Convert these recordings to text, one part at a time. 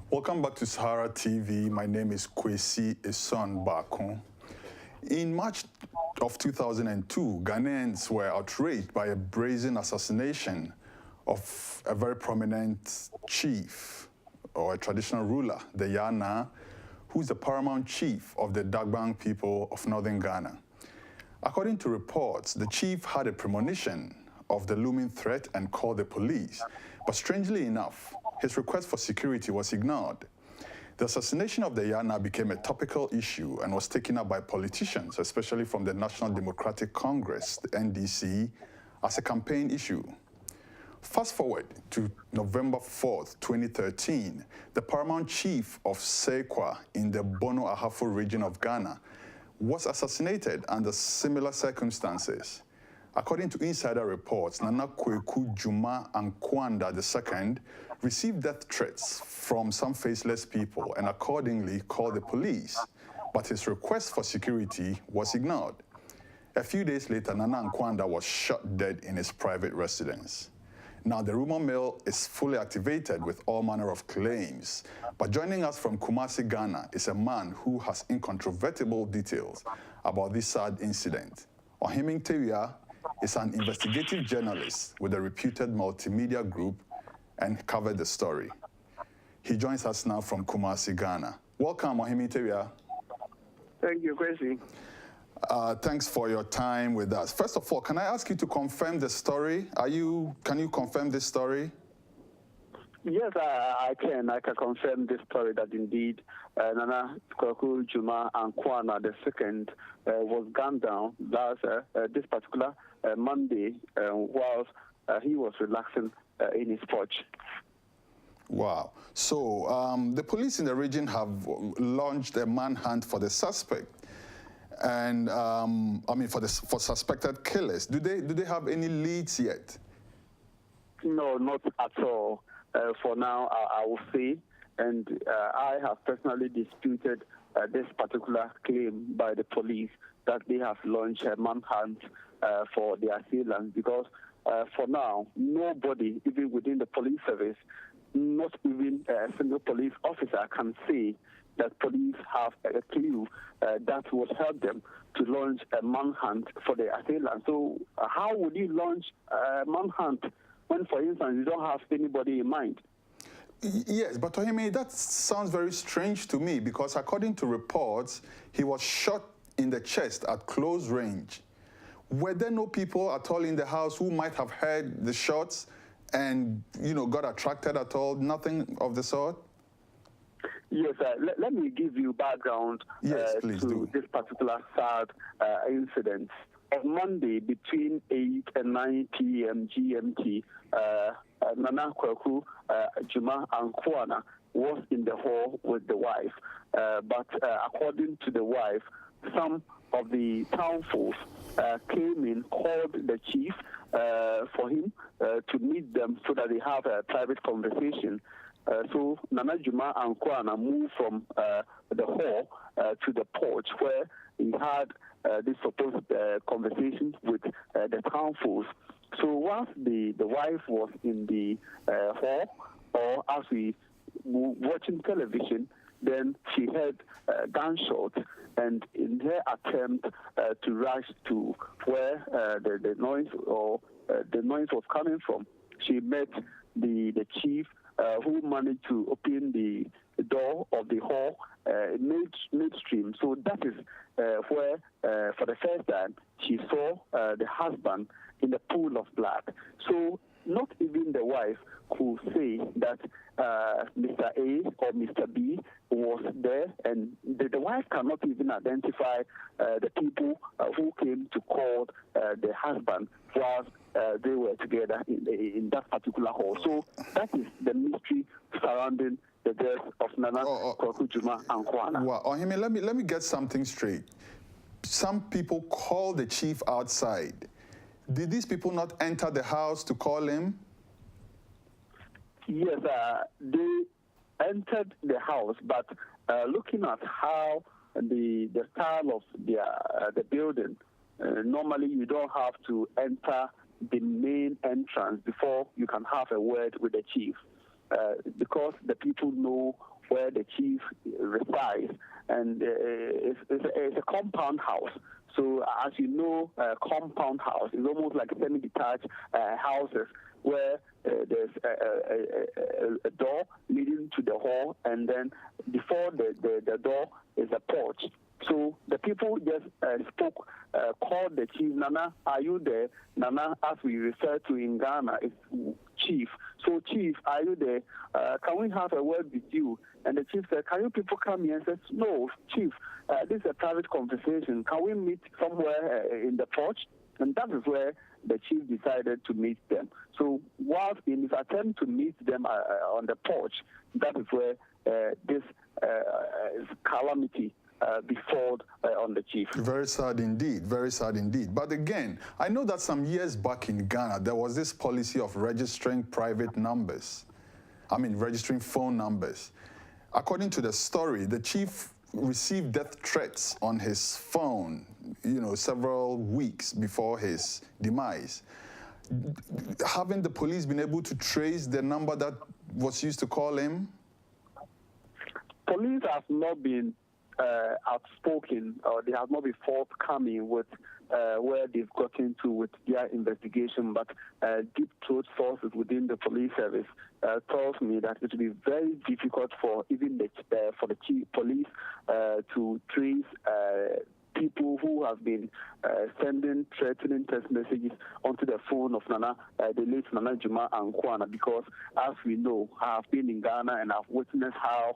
Welcome back to Sahara TV. My name is Kwesi Eson Bakun. In March of 2002, Ghanaians were outraged by a brazen assassination of a very prominent chief or a traditional ruler, the Yana, who's the paramount chief of the Dagbang people of northern Ghana. According to reports, the chief had a premonition of the looming threat and called the police. But strangely enough, his request for security was ignored. The assassination of the Yana became a topical issue and was taken up by politicians, especially from the National Democratic Congress, the NDC, as a campaign issue. Fast forward to November 4th, 2013, the paramount chief of Sekwa in the Bono Ahafo region of Ghana was assassinated under similar circumstances. According to insider reports, Nana Kwaku Dwoma Ankoana II received death threats from some faceless people and accordingly called the police, but his request for security was ignored. A few days later, Nana Ankoana was shot dead in his private residence. Now, the rumor mill is fully activated with all manner of claims, but joining us from Kumasi, Ghana is a man who has incontrovertible details about this sad incident. Ohemeng Tawiah is an investigative journalist with a reputed multimedia group and covered the story. He joins us now from Kumasi, Ghana. Welcome, Ohemeng Tawiah. Thank you, Kwesi. Thanks for your time with us. First of all, can I ask you to confirm the story? Can you confirm this story? Yes, I can. I can confirm this story that indeed Nana Kwaku Dwoma Ankoana II was gunned down this particular Monday whilst he was relaxing in his porch. Wow. So the police in the region have launched a manhunt for the suspect, and for suspected killers. Do they have any leads yet? No, not at all. For now, I will say, and I have personally disputed this particular claim by the police that they have launched a manhunt for the assailants, because for now, nobody, even within the police service, not even a single police officer can say that police have a clue that would help them to launch a manhunt for the assailants. So how would you launch a manhunt when, for instance, you don't have anybody in mind? Yes, but Ohemeng, that sounds very strange to me, because according to reports, he was shot in the chest at close range. Were there no people at all in the house who might have heard the shots and, got attracted at all? Nothing of the sort? Yes, let me give you background to this particular sad incident. On Monday, between 8 and 9 p.m. GMT, Nana Kwaku Dwoma Ankoana was in the hall with the wife. But according to the wife, some of the town folks came in, called the chief for him to meet them so that they have a private conversation. So Nana Dwoma Ankoana moved from the hall to the porch where he had this supposed conversation with the town folks. So once the wife was in the hall, or as we were watching television, then she heard gunshots, and in her attempt to rush to where the noise was coming from, she met the chief, who managed to open the door of the hall midstream. So that is where, for the first time, she saw the husband in the pool of blood. So not even the wife could say that Mr. A or Mr. B was there, and the wife cannot even identify the people who came to call the husband whilst they were together in that particular hall. So that is the mystery surrounding the death of Nana Kwaku Dwoma Ankoana. Well, Ohemeng, let me get something straight. Some people called the chief outside. Did these people not enter the house to call him? Yes, they entered the house, but looking at how the style of the building, normally you don't have to enter the main entrance before you can have a word with the chief, because the people know where the chief resides, and it's a compound house. So as you know, compound house is almost like semi-detached houses where there's a door leading to the hall, and then before the door is a porch. So the people just spoke, called the chief. Nana, are you there? Nana, as we refer to in Ghana, is chief. So chief, are you there? Can we have a word with you? And the chief said, can you people come here? And said, no, chief, this is a private conversation. Can we meet somewhere in the porch? And that is where the chief decided to meet them. So whilst in his attempt to meet them on the porch, that is where this calamity befall on the chief. Very sad indeed, very sad indeed. But again, I know that some years back in Ghana, there was this policy of registering private numbers. Registering phone numbers. According to the story, the chief received death threats on his phone, several weeks before his demise. Haven't the police been able to trace the number that was used to call him? Police have not been outspoken, or they have not been forthcoming with where they've gotten to with their investigation, but deep throat sources within the police service tells me that it will be very difficult for even the chief police to trace people who have been sending threatening text messages onto the phone of the late Nana Dwoma Ankoana, because as we know, I have been in Ghana and I've witnessed how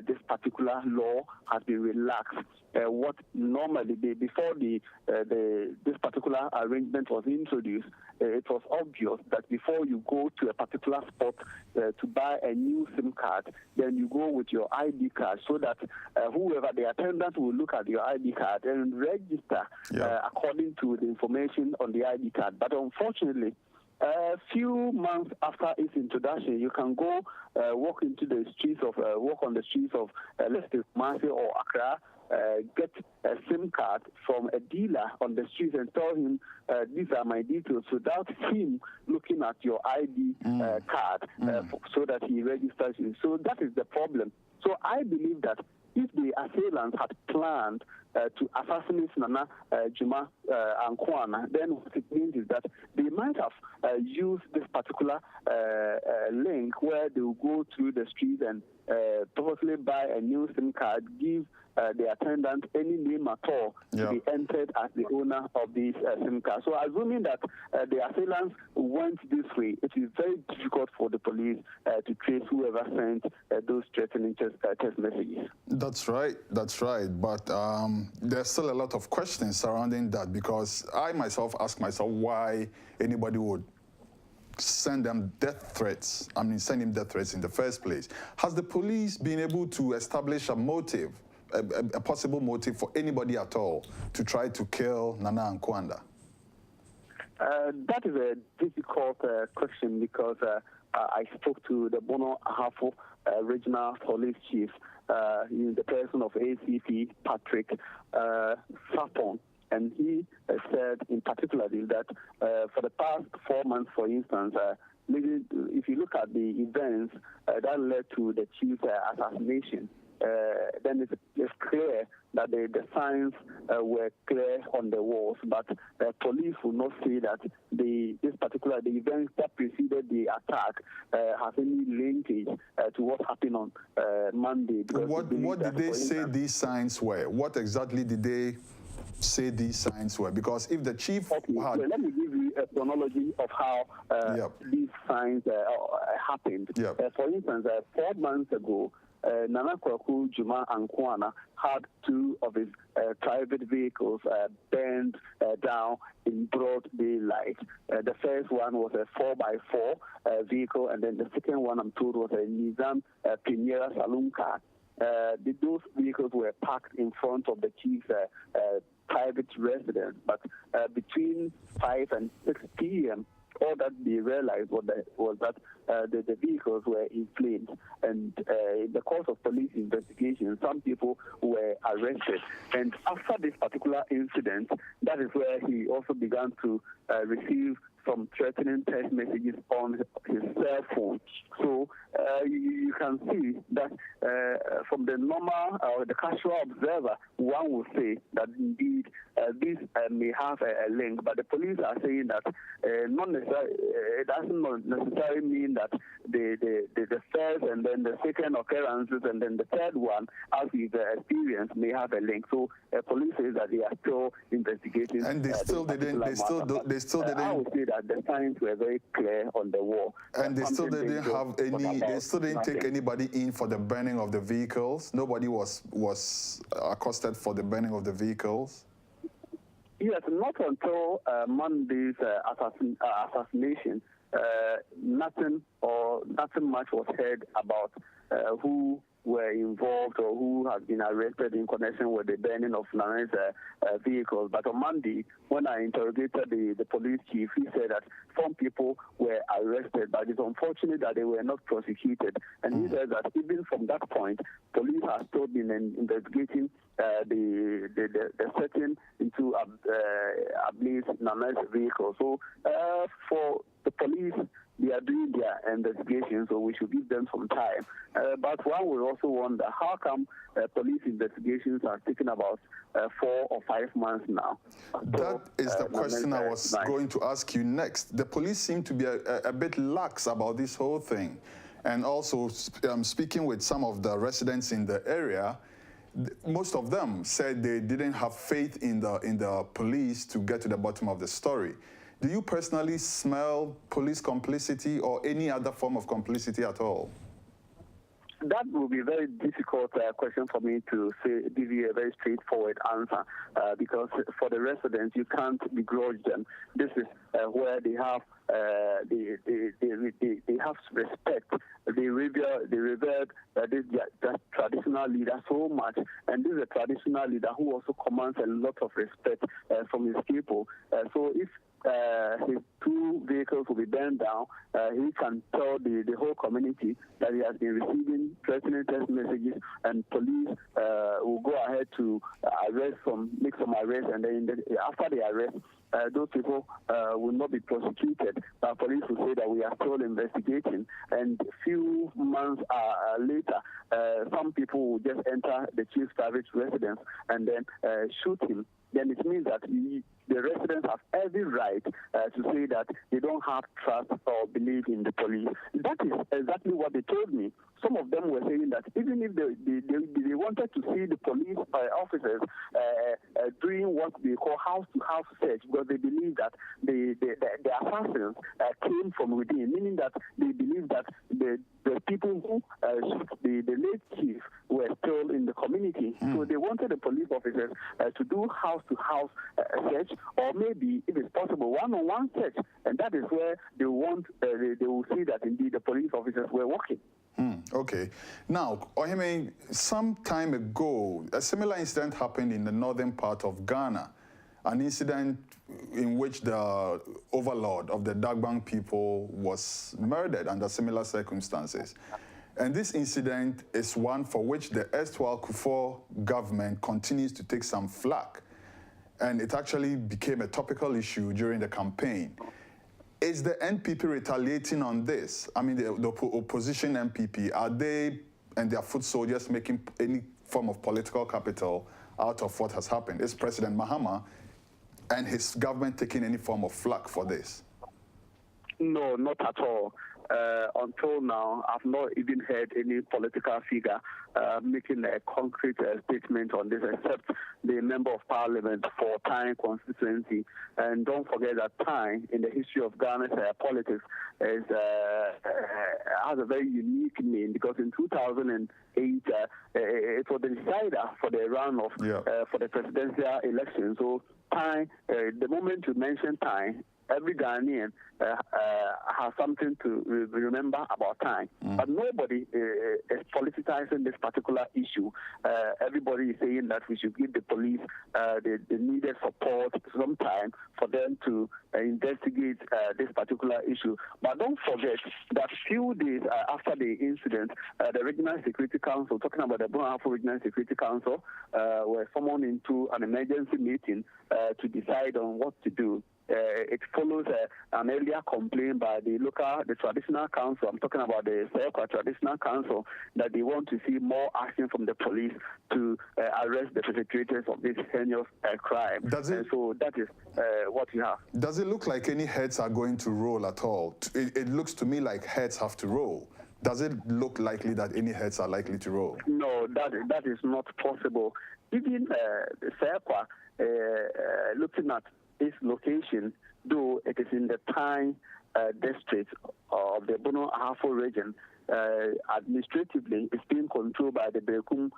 this particular law has been relaxed. What normally, before this particular arrangement was introduced, it was obvious that before you go to a particular spot to buy a new SIM card, then you go with your ID card, so that whoever the attendant will look at your ID card and register according to the information on the ID card. But unfortunately, a few months after its introduction, you can go walk on the streets of let's say Kumasi or Accra, get a SIM card from a dealer on the street and tell him, these are my details, without him looking at your ID card so that he registers you. So that is the problem. So I believe that if the assailants had planned to assassinate Nana Dwoma Ankoana, then what it means is that they might have used this particular link where they will go through the streets and probably buy a new SIM card, give the attendant any name at all to be entered as the owner of this SIM card. So assuming that the assailants went this way, it is very difficult for the police to trace whoever sent those threatening text messages. That's right. But there's still a lot of questions surrounding that, because I myself ask myself why anybody would send him death threats in the first place. Has the police been able to establish a motive, a possible motive for anybody at all to try to kill Nana Ankoana? That is a difficult question, because I spoke to the Bono Ahafo Regional Police Chief, in the person of ACP Patrick Sapon. And he said in particular that for the past 4 months, for instance, if you look at the events that led to the chief's assassination, then it's clear that the signs were clear on the walls, but police will not say that the events that preceded the attack has any linkage to what happened on Monday. What did they say these signs were? What exactly did they say these signs were? Because if the chief had... let me give you a chronology of how these signs happened. For instance, 4 months ago, Nana Kwaku Dwoma Ankoana had 2 of his private vehicles burned down in broad daylight. The first one was a 4x4 vehicle, and then the second one, I'm told, was a Nissan Primera saloon car. Those vehicles were parked in front of the chief's private residence, but between 5 and 6 p.m., all that they realized was that the vehicles were inflamed, and in the course of police investigation, some people were arrested. And after this particular incident, that is where he also began to receive some threatening text messages on his cell phone. So you can see that from the normal or the casual observer, one would say that indeed this may have a link, but the police are saying that not necessarily, it doesn't necessarily mean that the first and then the second occurrences and then the third one, as we've experienced, may have a link. So police say that they are still investigating. And they still didn't. They still didn't. I would say that the signs were very clear on the wall. And they still didn't have any. They still didn't take anybody in for the burning of the vehicles. Nobody was accosted for the burning of the vehicles. Yes, not until Monday's assassination. Nothing much was heard about who were involved or who has been arrested in connection with the burning of Nana's vehicles. But on Monday, when I interrogated the police chief, he said that some people were arrested, but it's unfortunate that they were not prosecuted. And he said that even from that point, police have still been investigating the setting into ablaze Nana's vehicle. So for the police, they are doing their investigation, so we should give them some time. But one will also wonder, how come police investigations are taking about 4 or 5 months now? That is the question I was going to ask you next. The police seem to be a bit lax about this whole thing. And also, speaking with some of the residents in the area, most of them said they didn't have faith in the police to get to the bottom of the story. Do you personally smell police complicity or any other form of complicity at all? That will be a very difficult question for me to give you a very straightforward answer because for the residents, you can't begrudge them. This is where they have they have respect. They revered this traditional leader so much, and this is a traditional leader who also commands a lot of respect from his people. So if his 2 vehicles will be burned down, he can tell the whole community that he has been receiving threatening text messages, and police will go ahead to make some arrests, and then after the arrest, those people will not be prosecuted. Police will say that we are still investigating, and a few months later, some people will just enter the chief's private residence and then shoot him. Then it means that the residents have every right to say that they don't have trust or belief in the police. That is exactly what they told me. Some of them were saying that even if they wanted to see the police officers doing what they call house-to-house search, because they believe that the assassins came from within, meaning that they believe that the people who shot the late chief were still in the community. So they wanted the police officers to do house-to-house search, or maybe, if it's possible, one-on-one search. And that is where they will see that indeed the police officers were working. Okay. Now, Ohemeng, some time ago, a similar incident happened in the northern part of Ghana, an incident in which the overlord of the Dagbang people was murdered under similar circumstances. And this incident is one for which the erstwhile Kufuor government continues to take some flack. And it actually became a topical issue during the campaign. Is the NPP retaliating on this? I mean, the opposition NPP, are they and their foot soldiers making any form of political capital out of what has happened? Is President Mahama and his government taking any form of flack for this? No, not at all. Until now, I've not even heard any political figure making a concrete statement on this, except the member of parliament for Taing constituency. And don't forget that Taing, in the history of Ghana's politics, has a very unique name, because in 2008, it was the decider for the runoff for the presidential election. So Taing, the moment you mention Taing, every Ghanaian has something to remember about time. But nobody is politicizing this particular issue. Everybody is saying that we should give the police the needed support sometime for them to investigate this particular issue. But don't forget that few days after the incident, the Regional Security Council, talking about the Bono Ahafo Regional Security Council, were summoned into an emergency meeting to decide on what to do. It follows an earlier complaint by the traditional council. I'm talking about the Sayakwa Traditional Council, that they want to see more action from the police to arrest the perpetrators of this heinous crime. And so that is what you have. Does it look like any heads are going to roll at all? It looks to me like heads have to roll. Does it look likely that any heads are likely to roll? No, that is not possible. Even Sayakwa, looking at its location, though it is in the Pine district of the Bono Ahafo region, administratively it's being controlled by the Berekum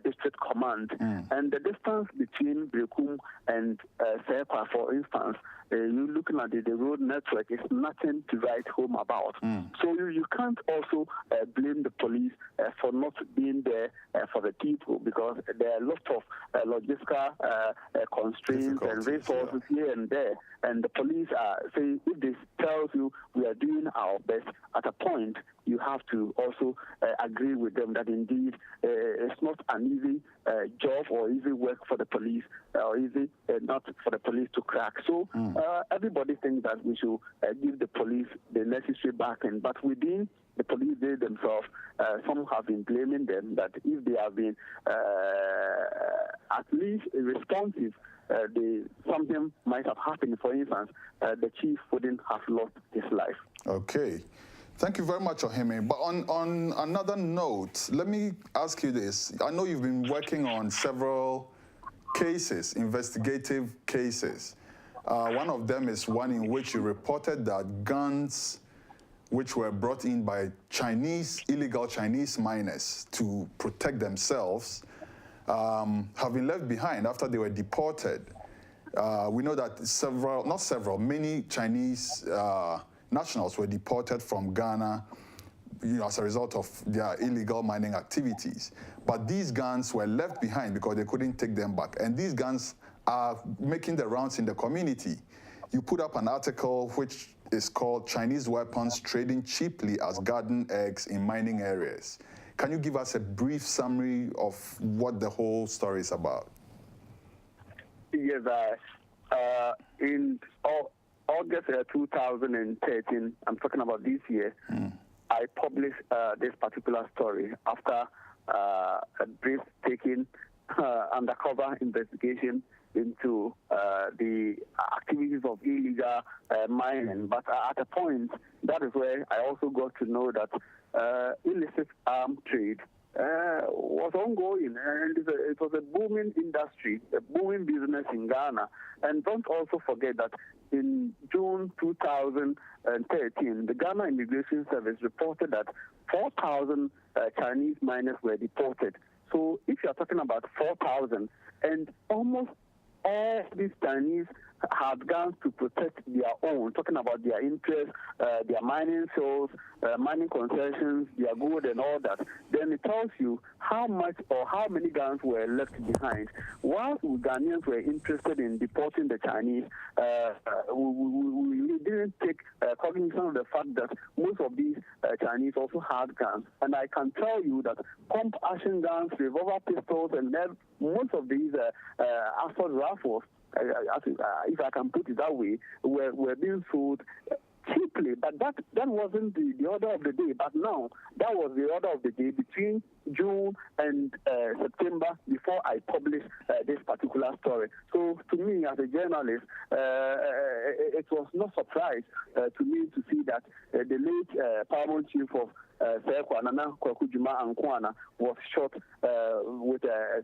District Command. And the distance between Berekum and Sayakwa, for instance, you're looking at the road network, is nothing to write home about. So you can't also blame the police for not being there for the people, because there are lots of logistical constraints and resources here and there. And the police are saying, if this tells you we are doing our best, at a point you have to also agree with them that indeed it's not an easy job or easy work for the police, or easy not for the police to crack. So everybody thinks that we should give the police the necessary backing, but within the police, they themselves, some have been blaming them that if they have been at least responsive, something might have happened. For instance, the chief wouldn't have lost his life. Okay. Thank you very much, Ohemeng. But on another note, let me ask you this. I know you've been working on several cases, investigative cases. One of them is one in which you reported that guns which were brought in by illegal Chinese miners to protect themselves, have been left behind after they were deported. We know that many Chinese nationals were deported from Ghana, as a result of their illegal mining activities. But these guns were left behind because they couldn't take them back. And these guns are making the rounds in the community. You put up an article which is called "Chinese Weapons Trading Cheaply as Garden Eggs in Mining Areas." Can you give us a brief summary of what the whole story is about? Yes, in August 2013, I'm talking about this year, I published this particular story after a breathtaking undercover investigation into the activities of illegal mining. But at a point, that is where I also got to know that illicit arms trade was ongoing, and it was a booming industry, a booming business in Ghana. And don't also forget that in June 2013, the Ghana Immigration Service reported that 4,000 Chinese miners were deported. So if you're talking about 4,000, and almost all these Chinese had guns to protect their own, talking about their interests, their mining sales, mining concessions, their gold and all that, then it tells you how much or how many guns were left behind. Whilst Ghanaians were interested in deporting the Chinese, we didn't take cognizance of the fact that most of these Chinese also had guns. And I can tell you that pump action guns, revolver pistols, and most of these assault rifles, if I can put it that way, were being sold cheaply. But that wasn't the order of the day. But now, that was the order of the day between June and September before I published this particular story. So to me, as a journalist, it was no surprise to me to see that the late Paramount Chief of Nana Kwaku Dwoma Ankoana was shot with a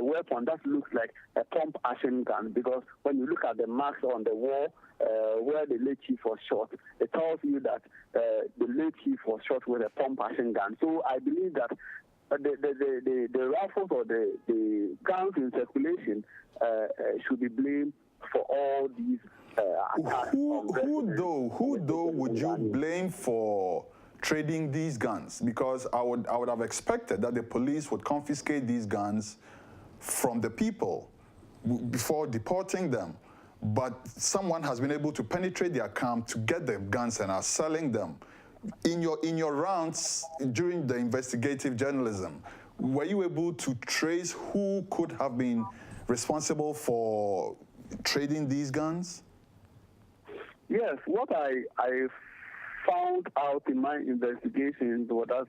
weapon that looks like a pump action gun, because when you look at the marks on the wall where the late chief was shot, it tells you that the late chief was shot with a pump action gun. So I believe that the rifles or the guns in circulation should be blamed for all these attacks. Who though would you blame for trading these guns? Because I would have expected that the police would confiscate these guns from the people before deporting them. But someone has been able to penetrate their camp to get the guns and are selling them. In your rounds during the investigative journalism, were you able to trace who could have been responsible for trading these guns? Yes, what I found out in my investigations was that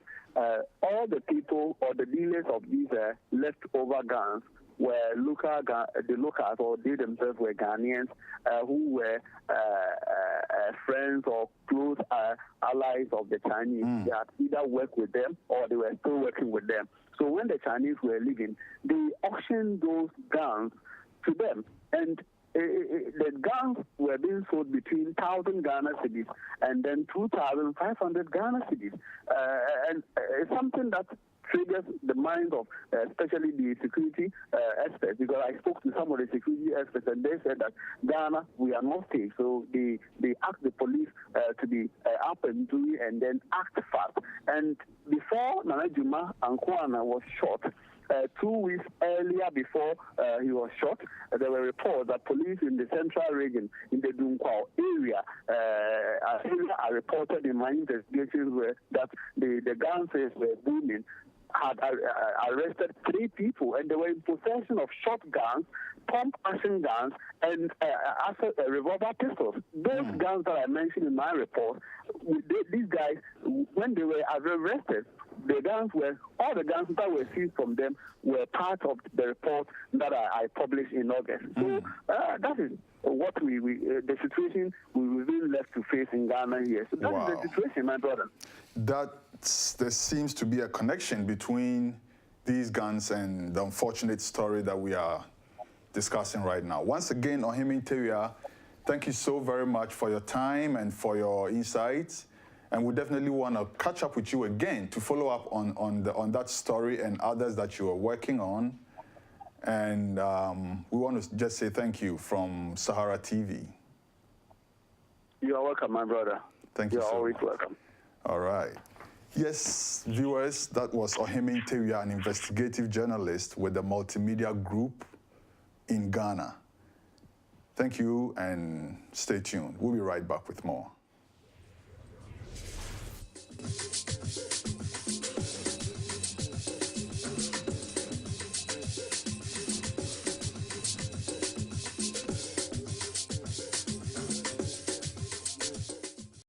all the people or the dealers of these leftover guns were the locals, or they themselves were Ghanaians who were friends or close allies of the Chinese. They had either worked with them or they were still working with them. So when the Chinese were leaving, they auctioned those guns to them. And the guns were being sold between 1,000 Ghana cedis and then 2,500 Ghana cedis. And it's something that triggers the mind of especially the security experts, because I spoke to some of the security experts and they said that Ghana, we are not safe. So they asked the police to be up and doing and then act fast. And before Nana Dwoma Ankoana was shot, 2 weeks earlier before he was shot, there were reports that police in the central region, in the Dunkwao area, I reported in my investigations that the gun sales were booming, had arrested 3 people, and they were in possession of shotguns, pump-action guns, and revolver pistols. Those guns that I mentioned in my report, these guys, when they were arrested, all the guns that were seized from them were part of the report that I published in August. So that is what the situation we've been left to face in Ghana here. So that is the situation, my brother. There seems to be a connection between these guns and the unfortunate story that we are discussing right now. Once again, Ohemeng Tawiah, thank you so very much for your time and for your insights. And we definitely want to catch up with you again to follow up on that story and others that you are working on. And we want to just say thank you from Sahara TV. You are welcome, my brother. Thank you. You're always welcome. All right. Yes, viewers, that was Ohemeng Tawiah, an investigative journalist with the Multimedia Group in Ghana. Thank you and stay tuned. We'll be right back with more.